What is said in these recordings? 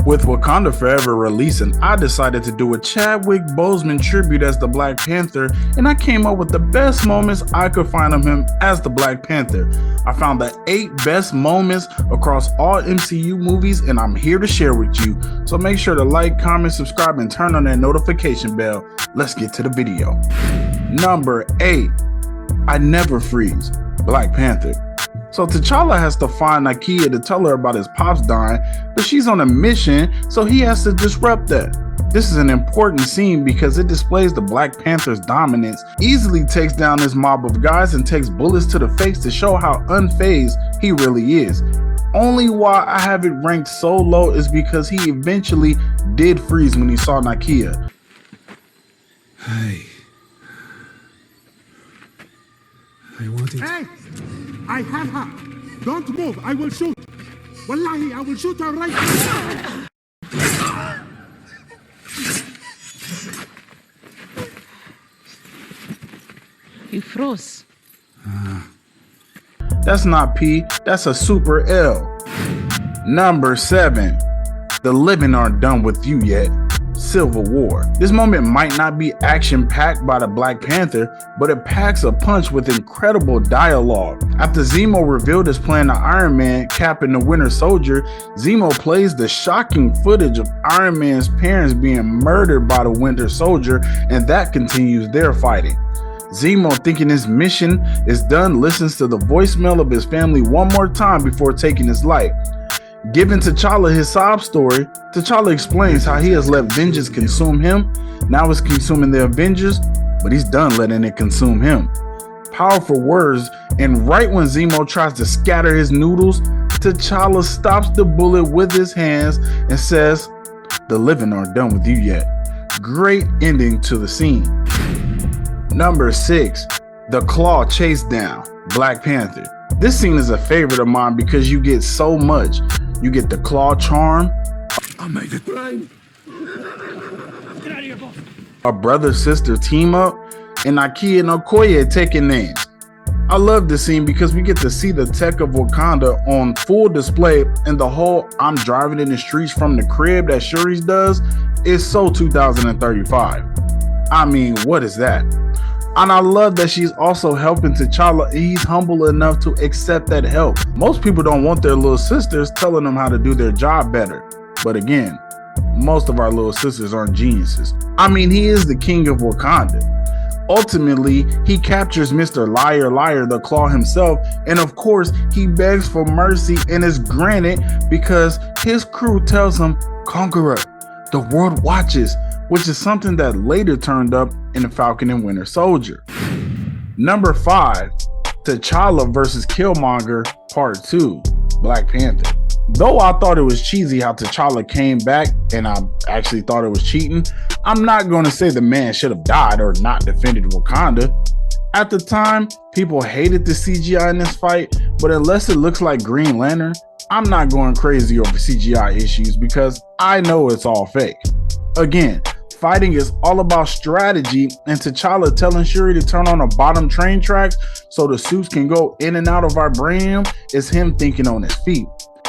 With Wakanda Forever releasing, I decided to do a Chadwick Boseman tribute as the Black Panther, and I came up with the best moments I could find of him as the Black Panther. I found the 8 best moments across all MCU movies, and I'm here to share with you. So make sure to like, comment, subscribe, and turn on that notification bell. Let's get to the video. Number 8. I Never Freeze, Black Panther. So T'Challa has to find Nakia to tell her about his pops dying, but she's on a mission, so he has to disrupt that. This is an important scene because it displays the Black Panther's dominance, easily takes down this mob of guys and takes bullets to the face to show how unfazed he really is. Only why I have it ranked so low is because he eventually did freeze when he saw Nakia. I wanted... Hey! I have her! Don't move! I will shoot! Wallahi, I will shoot her right now! You froze. That's not P, that's a super L. Number 7. The living aren't done with you yet. Civil War. This moment might not be action-packed by the Black Panther, but it packs a punch with incredible dialogue. After Zemo revealed his plan to Iron Man, Cap and the Winter Soldier, Zemo plays the shocking footage of Iron Man's parents being murdered by the Winter Soldier, and that continues their fighting. Zemo, thinking his mission is done, listens to the voicemail of his family one more time before taking his life. Giving T'Challa his sob story, T'Challa explains how he has let vengeance consume him. Now it's consuming the Avengers, but he's done letting it consume him. Powerful words, and right when Zemo tries to scatter his noodles, T'Challa stops the bullet with his hands and says, "The living aren't done with you yet." Great ending to the scene. Number 6. The Claw Chase Down, Black Panther. This scene is a favorite of mine because you get so much. You get the claw charm, I made it rain. Get out of here, boss! a brother-sister team up, and Nakia and Okoye taking names. I love this scene because we get to see the tech of Wakanda on full display, and the whole "I'm driving in the streets from the crib" that Shuri's does is so 2035. I mean, what is that? And I love that she's also helping T'Challa, and he's humble enough to accept that help. Most people don't want their little sisters telling them how to do their job better. But again, most of our little sisters aren't geniuses. I mean, he is the king of Wakanda. Ultimately, he captures Mr. Liar Liar the Claw himself, and of course, he begs for mercy and is granted because his crew tells him, "Conqueror, the world watches," which is something that later turned up in The Falcon and Winter Soldier. Number 5. T'Challa vs. Killmonger Part 2, Black Panther. Though I thought it was cheesy how T'Challa came back, and I actually thought it was cheating, I'm not going to say the man should have died or not defended Wakanda. At the time, people hated the CGI in this fight, but unless it looks like Green Lantern, I'm not going crazy over CGI issues because I know it's all fake. Again, fighting is all about strategy, and T'Challa telling Shuri to turn on the bottom train tracks so the suits can go in and out of vibranium is him thinking on his feet.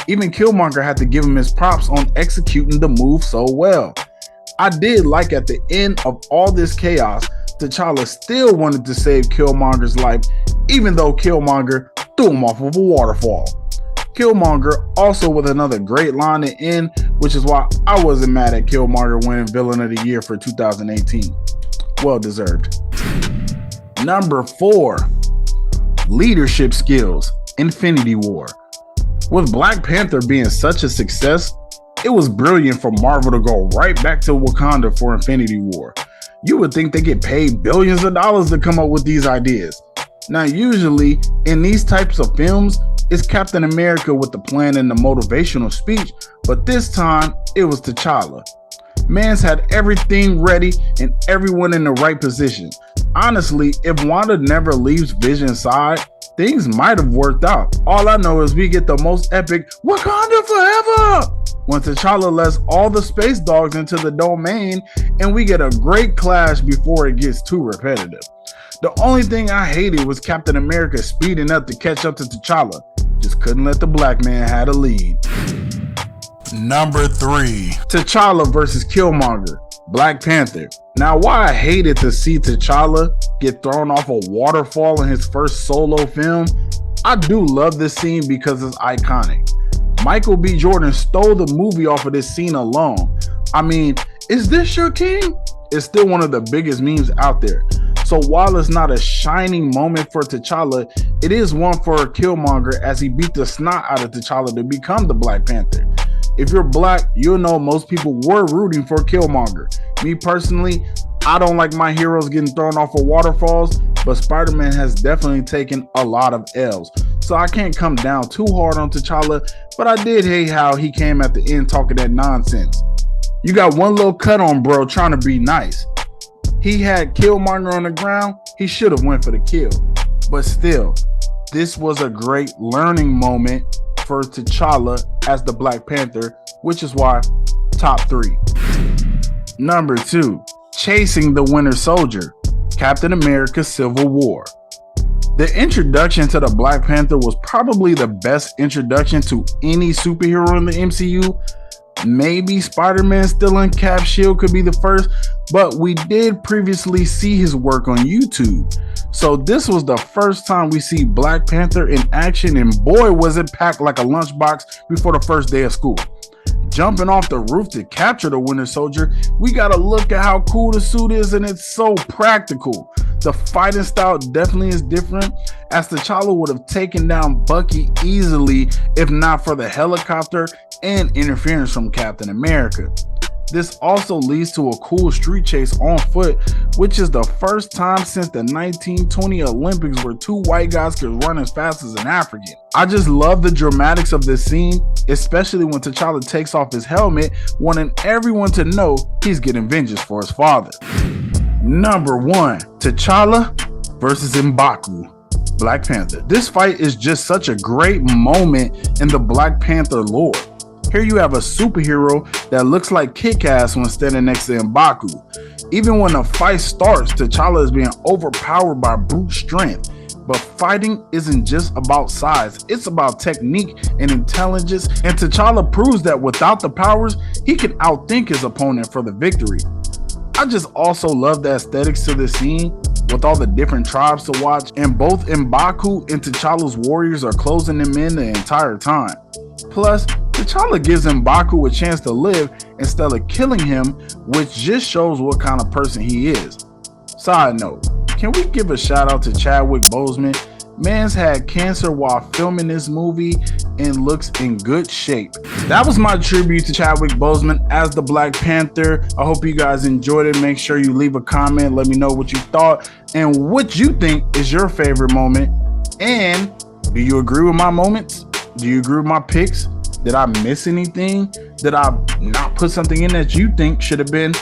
Even Killmonger had to give him his props on executing the move so well. I did like at the end of all this chaos, T'Challa still wanted to save Killmonger's life, even though Killmonger threw him off of a waterfall. Killmonger also with another great line to end, which is why I wasn't mad at Killmonger winning Villain of the Year for 2018. Well deserved. Number 4. Leadership Skills, Infinity War. With Black Panther being such a success, it was brilliant for Marvel to go right back to Wakanda for Infinity War. You would think they get paid billions of dollars to come up with these ideas. Now usually in these types of films, it's Captain America with the plan and the motivational speech, but this time it was T'Challa. Man's had everything ready and everyone in the right position. Honestly, if Wanda never leaves Vision's side, things might have worked out. All I know is we get the most epic Wakanda forever when T'Challa lets all the space dogs into the domain, and we get a great clash before it gets too repetitive. The only thing I hated was Captain America speeding up to catch up to T'Challa. Just couldn't let the black man have a lead. Number 3, T'Challa versus Killmonger, Black Panther. Now, while I hated to see T'Challa get thrown off a waterfall in his first solo film, I do love this scene because it's iconic. Michael B. Jordan stole the movie off of this scene alone. I mean, is this your king? It's still one of the biggest memes out there. So while it's not a shining moment for T'Challa, it is one for Killmonger as he beat the snot out of T'Challa to become the Black Panther. If you're black, you'll know most people were rooting for Killmonger. Me personally, I don't like my heroes getting thrown off of waterfalls, but Spider-Man has definitely taken a lot of L's. So I can't come down too hard on T'Challa, but I did hate how he came at the end talking that nonsense. You got one little cut on bro trying to be nice. He had Killmonger on the ground, he should have went for the kill. But still, this was a great learning moment for T'Challa as the Black Panther, which is why top 3. Number 2, Chasing the Winter Soldier, Captain America Civil War. The introduction to the Black Panther was probably the best introduction to any superhero in the MCU. Maybe Spider-Man still in Cap Shield could be the first, but we did previously see his work on YouTube. So this was the first time we see Black Panther in action, and boy was it packed like a lunchbox before the first day of school. Jumping off the roof to capture the Winter Soldier, we gotta look at how cool the suit is, and it's so practical. The fighting style definitely is different, as T'Challa would have taken down Bucky easily if not for the helicopter and interference from Captain America. This also leads to a cool street chase on foot, which is the first time since the 1920 Olympics where 2 white guys could run as fast as an African. I just love the dramatics of this scene, especially when T'Challa takes off his helmet, wanting everyone to know he's getting vengeance for his father. Number 1, T'Challa versus M'Baku, Black Panther. This fight is just such a great moment in the Black Panther lore. Here you have a superhero that looks like Kick-Ass when standing next to M'Baku. Even when the fight starts, T'Challa is being overpowered by brute strength. But fighting isn't just about size, it's about technique and intelligence, and T'Challa proves that without the powers, he can outthink his opponent for the victory. I just also love the aesthetics to this scene, with all the different tribes to watch, and both M'Baku and T'Challa's warriors are closing him in the entire time. Plus, T'Challa gives M'Baku a chance to live instead of killing him, which just shows what kind of person he is. Side note, can we give a shout out to Chadwick Boseman? Man's had cancer while filming this movie and looks in good shape. That was my tribute to Chadwick Boseman as the Black Panther. I hope you guys enjoyed it. Make sure you leave a comment. Let me know what you thought and what you think is your favorite moment. And do you agree with my moments? Do you agree with my picks? Did I miss anything? Did I not put something in that you think should have been,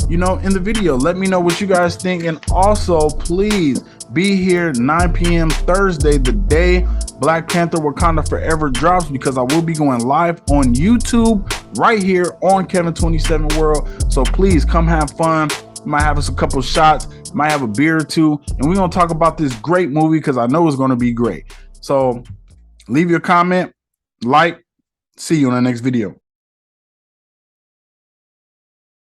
in the video? Let me know what you guys think. And also, please be here 9 p.m. Thursday, the day Black Panther Wakanda Forever drops, because I will be going live on YouTube right here on Kevin27 World. So please come have fun. Might have us a couple shots, might have a beer or two, and we're going to talk about this great movie because I know it's going to be great. So leave your comment, like, see you in the next video.